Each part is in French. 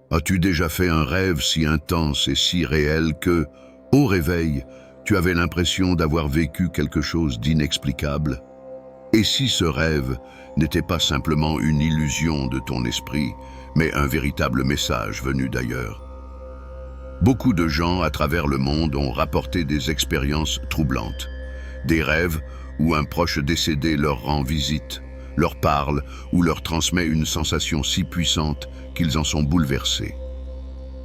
As-tu déjà fait un rêve si intense et si réel que, au réveil, tu avais l'impression d'avoir vécu quelque chose d'inexplicable? Et si ce rêve n'était pas simplement une illusion de ton esprit, mais un véritable message venu d'ailleurs? Beaucoup de gens à travers le monde ont rapporté des expériences troublantes, des rêves où un proche décédé leur rend visite, leur parle ou leur transmet une sensation si puissante qu'ils en sont bouleversés.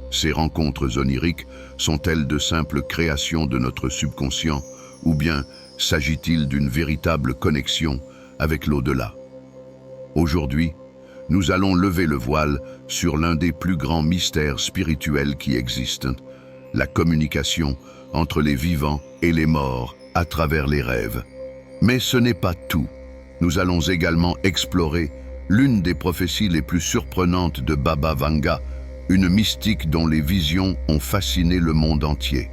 Ces rencontres oniriques sont-elles de simples créations de notre subconscient ou bien s'agit-il d'une véritable connexion avec l'au-delà? Aujourd'hui, nous allons lever le voile sur l'un des plus grands mystères spirituels qui existent, la communication entre les vivants et les morts à travers les rêves. Mais ce n'est pas tout. Nous allons également explorer l'une des prophéties les plus surprenantes de Baba Vanga, une mystique dont les visions ont fasciné le monde entier.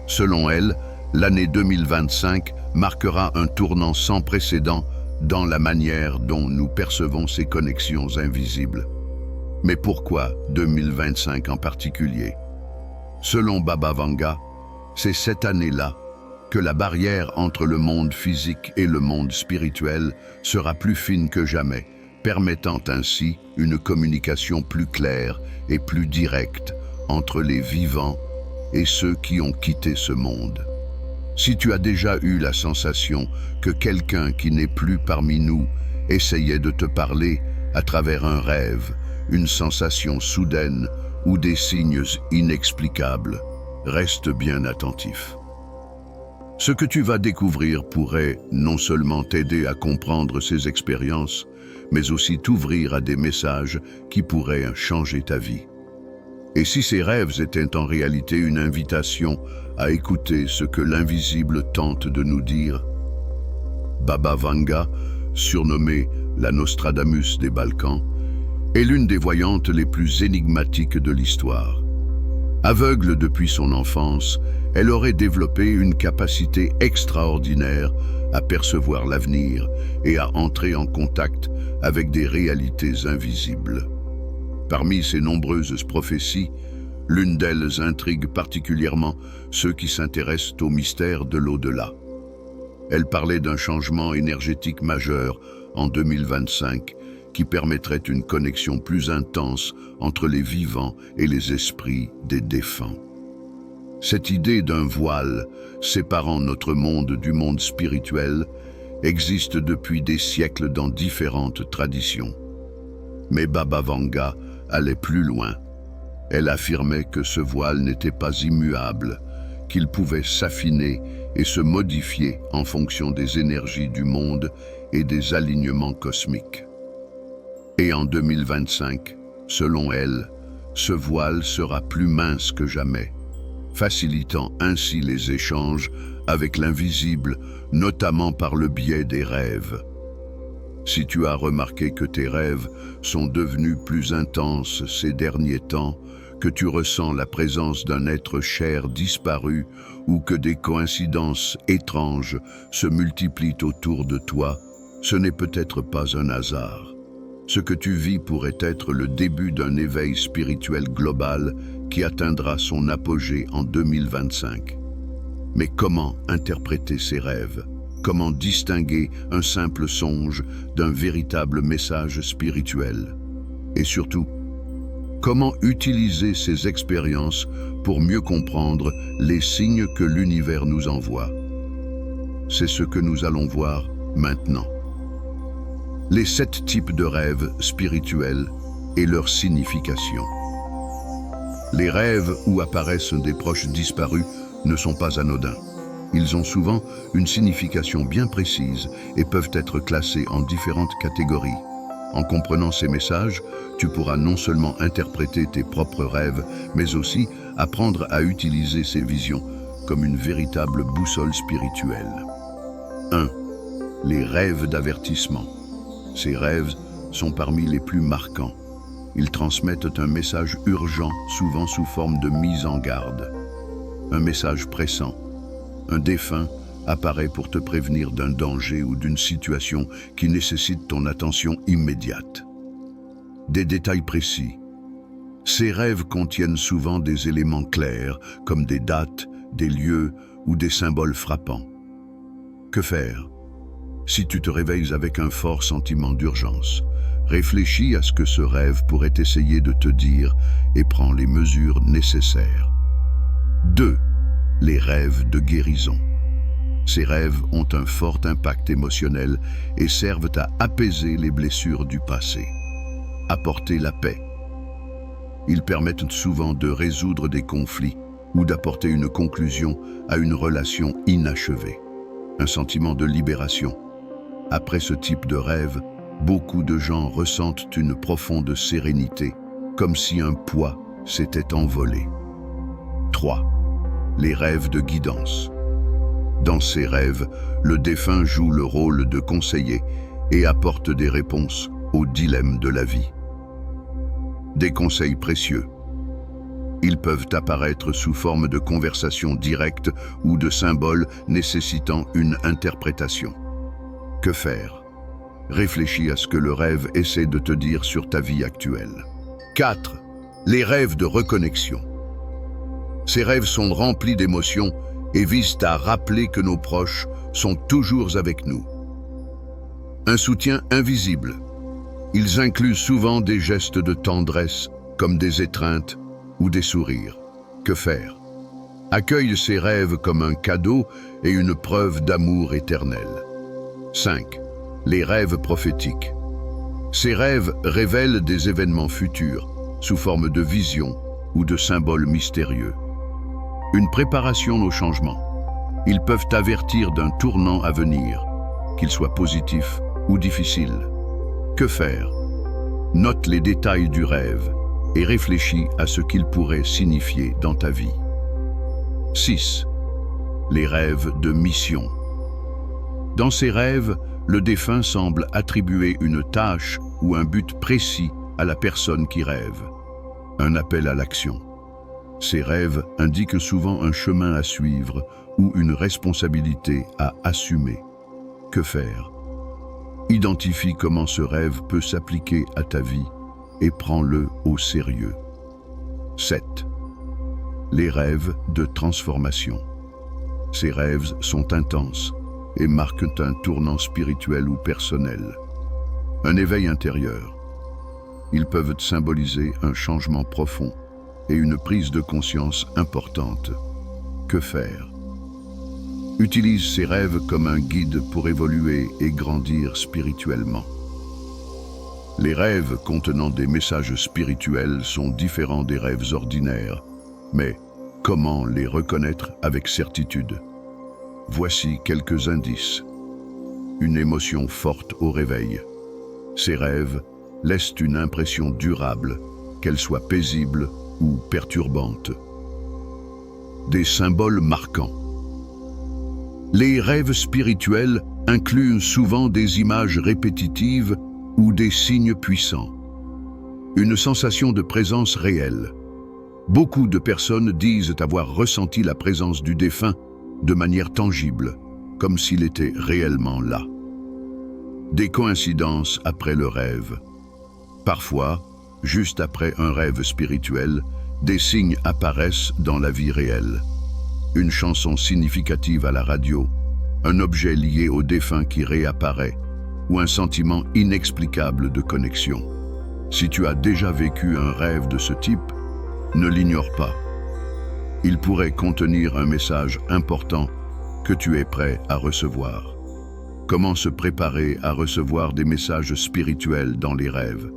Selon elle, l'année 2025 marquera un tournant sans précédent dans la manière dont nous percevons ces connexions invisibles. Mais pourquoi 2025 en particulier? Selon Baba Vanga, c'est cette année-là que la barrière entre le monde physique et le monde spirituel sera plus fine que jamais, permettant ainsi une communication plus claire et plus directe entre les vivants et ceux qui ont quitté ce monde. Si tu as déjà eu la sensation que quelqu'un qui n'est plus parmi nous essayait de te parler à travers un rêve, une sensation soudaine ou des signes inexplicables, reste bien attentif. Ce que tu vas découvrir pourrait non seulement t'aider à comprendre ces expériences, mais aussi t'ouvrir à des messages qui pourraient changer ta vie. Et si ces rêves étaient en réalité une invitation à écouter ce que l'invisible tente de nous dire? Baba Vanga, surnommée la Nostradamus des Balkans, est l'une des voyantes les plus énigmatiques de l'histoire. Aveugle depuis son enfance, elle aurait développé une capacité extraordinaire à percevoir l'avenir et à entrer en contact avec des réalités invisibles. Parmi ces nombreuses prophéties, l'une d'elles intrigue particulièrement ceux qui s'intéressent au mystère de l'au-delà. Elle parlait d'un changement énergétique majeur en 2025 qui permettrait une connexion plus intense entre les vivants et les esprits des défunts. Cette idée d'un voile séparant notre monde du monde spirituel existe depuis des siècles dans différentes traditions. Mais Baba Vanga allait plus loin. Elle affirmait que ce voile n'était pas immuable, qu'il pouvait s'affiner et se modifier en fonction des énergies du monde et des alignements cosmiques. Et en 2025, selon elle, ce voile sera plus mince que jamais, facilitant ainsi les échanges avec l'invisible, notamment par le biais des rêves. Si tu as remarqué que tes rêves sont devenus plus intenses ces derniers temps, que tu ressens la présence d'un être cher disparu ou que des coïncidences étranges se multiplient autour de toi, ce n'est peut-être pas un hasard. Ce que tu vis pourrait être le début d'un éveil spirituel global qui atteindra son apogée en 2025. Mais comment interpréter ces rêves? Comment distinguer un simple songe d'un véritable message spirituel? Et surtout, comment utiliser ces expériences pour mieux comprendre les signes que l'univers nous envoie? C'est ce que nous allons voir maintenant. Les 7 types de rêves spirituels et leur signification. Les rêves où apparaissent des proches disparus ne sont pas anodins. Ils ont souvent une signification bien précise et peuvent être classés en différentes catégories. En comprenant ces messages, tu pourras non seulement interpréter tes propres rêves, mais aussi apprendre à utiliser ces visions comme une véritable boussole spirituelle. 1. Les rêves d'avertissement. Ces rêves sont parmi les plus marquants. Ils transmettent un message urgent, souvent sous forme de mise en garde. Un message pressant. Un défunt apparaît pour te prévenir d'un danger ou d'une situation qui nécessite ton attention immédiate. Des détails précis. Ces rêves contiennent souvent des éléments clairs, comme des dates, des lieux ou des symboles frappants. Que faire? Si tu te réveilles avec un fort sentiment d'urgence, réfléchis à ce que ce rêve pourrait essayer de te dire et prends les mesures nécessaires. 2. Les rêves de guérison. Ces rêves ont un fort impact émotionnel et servent à apaiser les blessures du passé, apporter la paix. Ils permettent souvent de résoudre des conflits ou d'apporter une conclusion à une relation inachevée. Un sentiment de libération. Après ce type de rêve, beaucoup de gens ressentent une profonde sérénité, comme si un poids s'était envolé. 3. Les rêves de guidance. Dans ces rêves, le défunt joue le rôle de conseiller et apporte des réponses aux dilemmes de la vie. Des conseils précieux. Ils peuvent apparaître sous forme de conversations directes ou de symboles nécessitant une interprétation. Que faire? Réfléchis à ce que le rêve essaie de te dire sur ta vie actuelle. 4. Les rêves de reconnexion. Ces rêves sont remplis d'émotions et visent à rappeler que nos proches sont toujours avec nous. Un soutien invisible. Ils incluent souvent des gestes de tendresse, comme des étreintes ou des sourires. Que faire? Accueille ces rêves comme un cadeau et une preuve d'amour éternel. 5. Les rêves prophétiques. Ces rêves révèlent des événements futurs, sous forme de visions ou de symboles mystérieux. Une préparation au changement. Ils peuvent avertir d'un tournant à venir, qu'il soit positif ou difficile. Que faire? Note les détails du rêve et réfléchis à ce qu'il pourrait signifier dans ta vie. 6. Les rêves de mission. Dans ces rêves, le défunt semble attribuer une tâche ou un but précis à la personne qui rêve. Un appel à l'action. Ces rêves indiquent souvent un chemin à suivre ou une responsabilité à assumer. Que faire? Identifie comment ce rêve peut s'appliquer à ta vie et prends-le au sérieux. 7. Les rêves de transformation. Ces rêves sont intenses et marquent un tournant spirituel ou personnel. Un éveil intérieur. Ils peuvent symboliser un changement profond et une prise de conscience importante. Que faire? Utilise ces rêves comme un guide pour évoluer et grandir spirituellement. Les rêves contenant des messages spirituels sont différents des rêves ordinaires, mais comment les reconnaître avec certitude? Voici quelques indices. Une émotion forte au réveil. Ces rêves laissent une impression durable, qu'elle soit paisible ou perturbante. Des symboles marquants. Les rêves spirituels incluent souvent des images répétitives ou des signes puissants. Une sensation de présence réelle. Beaucoup de personnes disent avoir ressenti la présence du défunt de manière tangible, comme s'il était réellement là. Des coïncidences après le rêve. Parfois, juste après un rêve spirituel, des signes apparaissent dans la vie réelle. Une chanson significative à la radio, un objet lié au défunt qui réapparaît, ou un sentiment inexplicable de connexion. Si tu as déjà vécu un rêve de ce type, ne l'ignore pas. Il pourrait contenir un message important que tu es prêt à recevoir. Comment se préparer à recevoir des messages spirituels dans les rêves?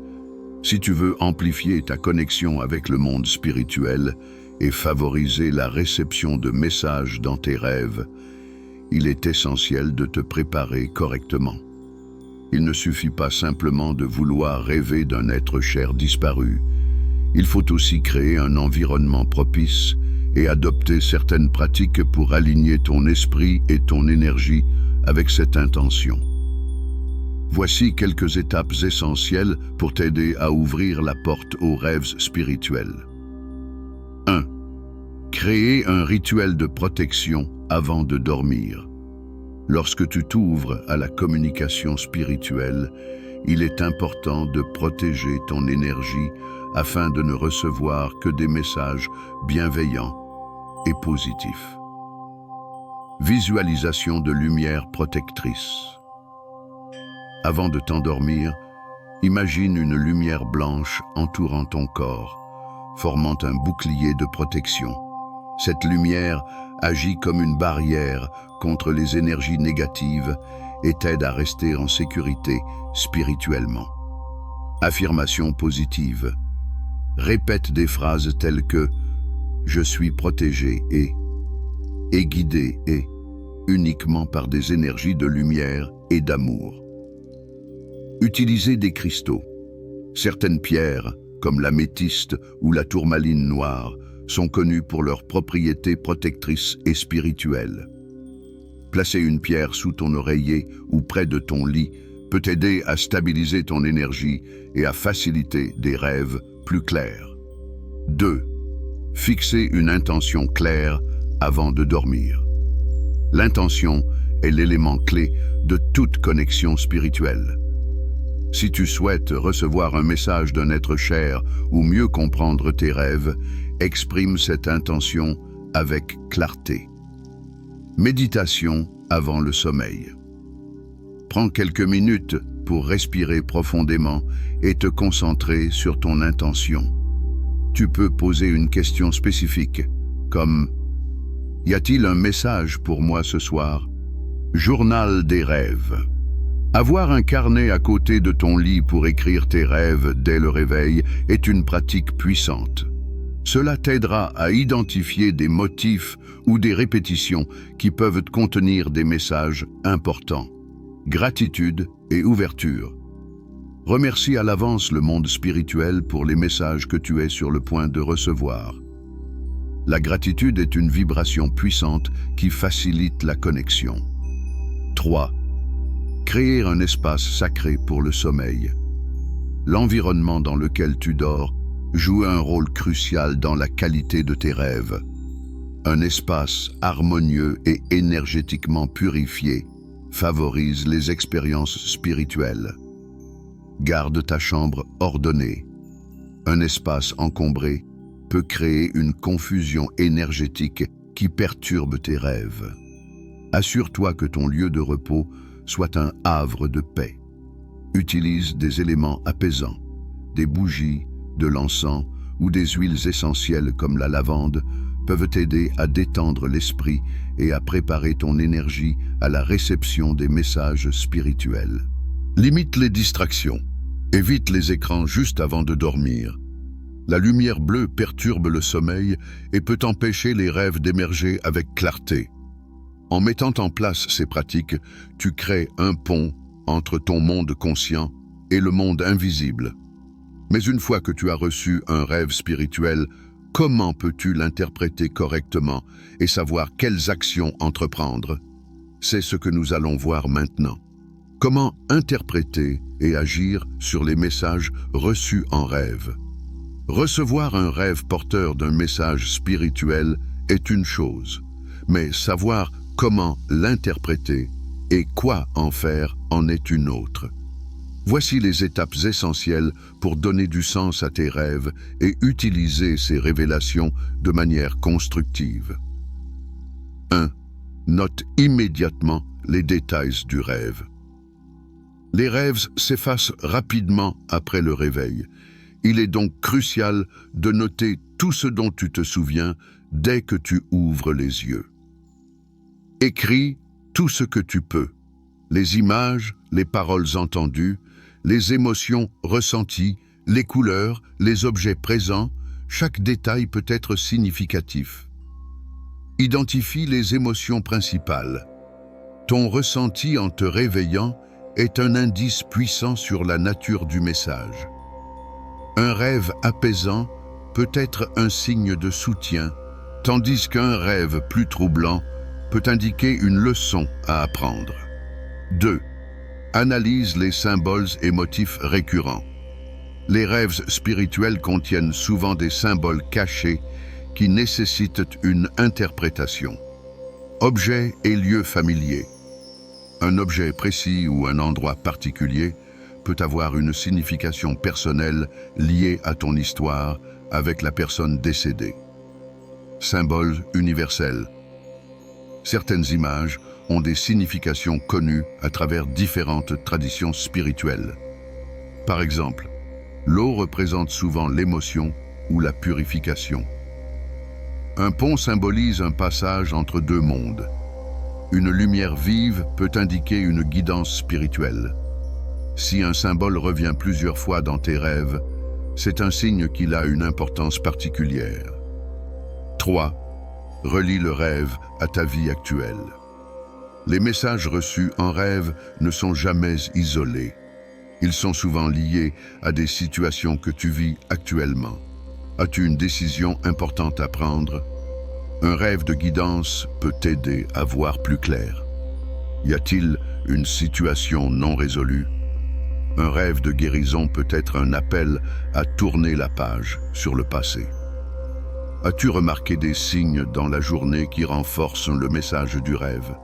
Si tu veux amplifier ta connexion avec le monde spirituel et favoriser la réception de messages dans tes rêves, il est essentiel de te préparer correctement. Il ne suffit pas simplement de vouloir rêver d'un être cher disparu. Il faut aussi créer un environnement propice et adopter certaines pratiques pour aligner ton esprit et ton énergie avec cette intention. Voici quelques étapes essentielles pour t'aider à ouvrir la porte aux rêves spirituels. 1. Créer un rituel de protection avant de dormir. Lorsque tu t'ouvres à la communication spirituelle, il est important de protéger ton énergie afin de ne recevoir que des messages bienveillants et positifs. Visualisation de lumière protectrice. Avant de t'endormir, imagine une lumière blanche entourant ton corps, formant un bouclier de protection. Cette lumière agit comme une barrière contre les énergies négatives et t'aide à rester en sécurité spirituellement. Affirmation positive. Répète des phrases telles que « Je suis protégé et guidé et uniquement par des énergies de lumière et d'amour. » Utilisez des cristaux. Certaines pierres, comme l'améthyste ou la tourmaline noire, sont connues pour leurs propriétés protectrices et spirituelles. Placer une pierre sous ton oreiller ou près de ton lit peut t'aider à stabiliser ton énergie et à faciliter des rêves plus clairs. 2. Fixer une intention claire avant de dormir. L'intention est l'élément clé de toute connexion spirituelle. Si tu souhaites recevoir un message d'un être cher ou mieux comprendre tes rêves, exprime cette intention avec clarté. Méditation avant le sommeil. Prends quelques minutes pour respirer profondément et te concentrer sur ton intention. Tu peux poser une question spécifique, comme « Y a-t-il un message pour moi ce soir ?» Journal des rêves. Avoir un carnet à côté de ton lit pour écrire tes rêves dès le réveil est une pratique puissante. Cela t'aidera à identifier des motifs ou des répétitions qui peuvent contenir des messages importants. Gratitude et ouverture. Remercie à l'avance le monde spirituel pour les messages que tu es sur le point de recevoir. La gratitude est une vibration puissante qui facilite la connexion. 3. Créer un espace sacré pour le sommeil. L'environnement dans lequel tu dors joue un rôle crucial dans la qualité de tes rêves. Un espace harmonieux et énergétiquement purifié favorise les expériences spirituelles. Garde ta chambre ordonnée. Un espace encombré peut créer une confusion énergétique qui perturbe tes rêves. Assure-toi que ton lieu de repos soit un havre de paix. Utilise des éléments apaisants, des bougies, de l'encens ou des huiles essentielles comme la lavande peuvent t'aider à détendre l'esprit et à préparer ton énergie à la réception des messages spirituels. Limite les distractions. Évite les écrans juste avant de dormir. La lumière bleue perturbe le sommeil et peut empêcher les rêves d'émerger avec clarté. En mettant en place ces pratiques, tu crées un pont entre ton monde conscient et le monde invisible. Mais une fois que tu as reçu un rêve spirituel, comment peux-tu l'interpréter correctement et savoir quelles actions entreprendre? C'est ce que nous allons voir maintenant. Comment interpréter et agir sur les messages reçus en rêve? Recevoir un rêve porteur d'un message spirituel est une chose, mais savoir comment l'interpréter et quoi en faire en est une autre. Voici les étapes essentielles pour donner du sens à tes rêves et utiliser ces révélations de manière constructive. 1. Note immédiatement les détails du rêve. Les rêves s'effacent rapidement après le réveil. Il est donc crucial de noter tout ce dont tu te souviens dès que tu ouvres les yeux. Écris tout ce que tu peux, les images, les paroles entendues, les émotions ressenties, les couleurs, les objets présents, chaque détail peut être significatif. Identifie les émotions principales. Ton ressenti en te réveillant est un indice puissant sur la nature du message. Un rêve apaisant peut être un signe de soutien, tandis qu'un rêve plus troublant peut indiquer une leçon à apprendre. 2. Analyse les symboles et motifs récurrents. Les rêves spirituels contiennent souvent des symboles cachés qui nécessitent une interprétation. Objets et lieux familiers. Un objet précis ou un endroit particulier peut avoir une signification personnelle liée à ton histoire avec la personne décédée. Symbole universel. Certaines images ont des significations connues à travers différentes traditions spirituelles. Par exemple, l'eau représente souvent l'émotion ou la purification. Un pont symbolise un passage entre deux mondes. Une lumière vive peut indiquer une guidance spirituelle. Si un symbole revient plusieurs fois dans tes rêves, c'est un signe qu'il a une importance particulière. 3. Relie le rêve à ta vie actuelle. Les messages reçus en rêve ne sont jamais isolés. Ils sont souvent liés à des situations que tu vis actuellement. As-tu une décision importante à prendre? Un rêve de guidance peut t'aider à voir plus clair. Y a-t-il une situation non résolue? Un rêve de guérison peut être un appel à tourner la page sur le passé. As-tu remarqué des signes dans la journée qui renforcent le message du rêve?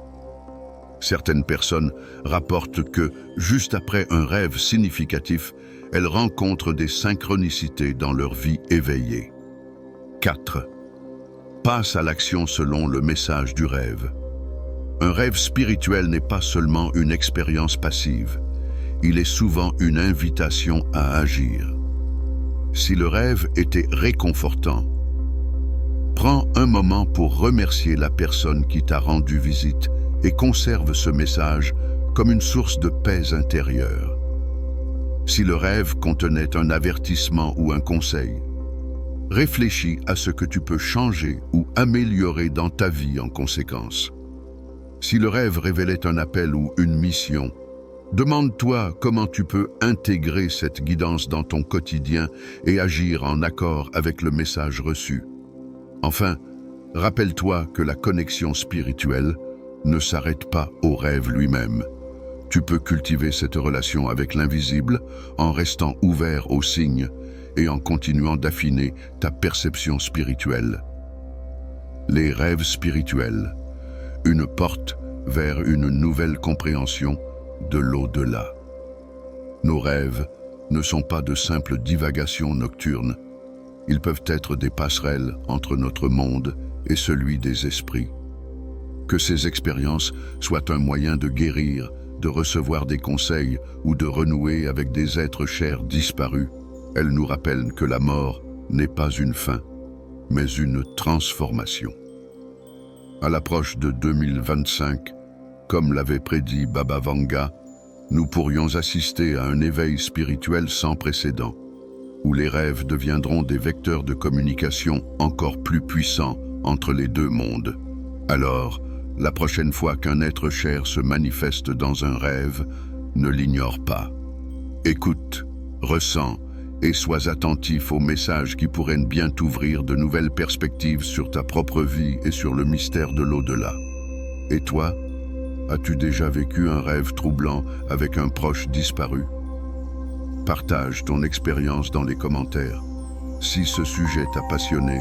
Certaines personnes rapportent que, juste après un rêve significatif, elles rencontrent des synchronicités dans leur vie éveillée. 4. Passe à l'action selon le message du rêve. Un rêve spirituel n'est pas seulement une expérience passive, il est souvent une invitation à agir. Si le rêve était réconfortant, prends un moment pour remercier la personne qui t'a rendu visite et conserve ce message comme une source de paix intérieure. Si le rêve contenait un avertissement ou un conseil, réfléchis à ce que tu peux changer ou améliorer dans ta vie en conséquence. Si le rêve révélait un appel ou une mission, demande-toi comment tu peux intégrer cette guidance dans ton quotidien et agir en accord avec le message reçu. Enfin, rappelle-toi que la connexion spirituelle ne s'arrête pas au rêve lui-même. Tu peux cultiver cette relation avec l'invisible en restant ouvert aux signes et en continuant d'affiner ta perception spirituelle. Les rêves spirituels, une porte vers une nouvelle compréhension de l'au-delà. Nos rêves ne sont pas de simples divagations nocturnes. Ils peuvent être des passerelles entre notre monde et celui des esprits. Que ces expériences soient un moyen de guérir, de recevoir des conseils ou de renouer avec des êtres chers disparus, elles nous rappellent que la mort n'est pas une fin, mais une transformation. À l'approche de 2025, comme l'avait prédit Baba Vanga, nous pourrions assister à un éveil spirituel sans précédent, où les rêves deviendront des vecteurs de communication encore plus puissants entre les deux mondes. Alors, la prochaine fois qu'un être cher se manifeste dans un rêve, ne l'ignore pas. Écoute, ressens et sois attentif aux messages qui pourraient bien t'ouvrir de nouvelles perspectives sur ta propre vie et sur le mystère de l'au-delà. Et toi, as-tu déjà vécu un rêve troublant avec un proche disparu? Partage ton expérience dans les commentaires. Si ce sujet t'a passionné,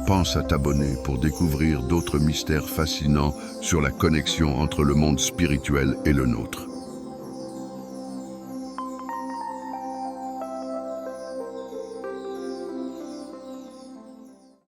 pense à t'abonner pour découvrir d'autres mystères fascinants sur la connexion entre le monde spirituel et le nôtre.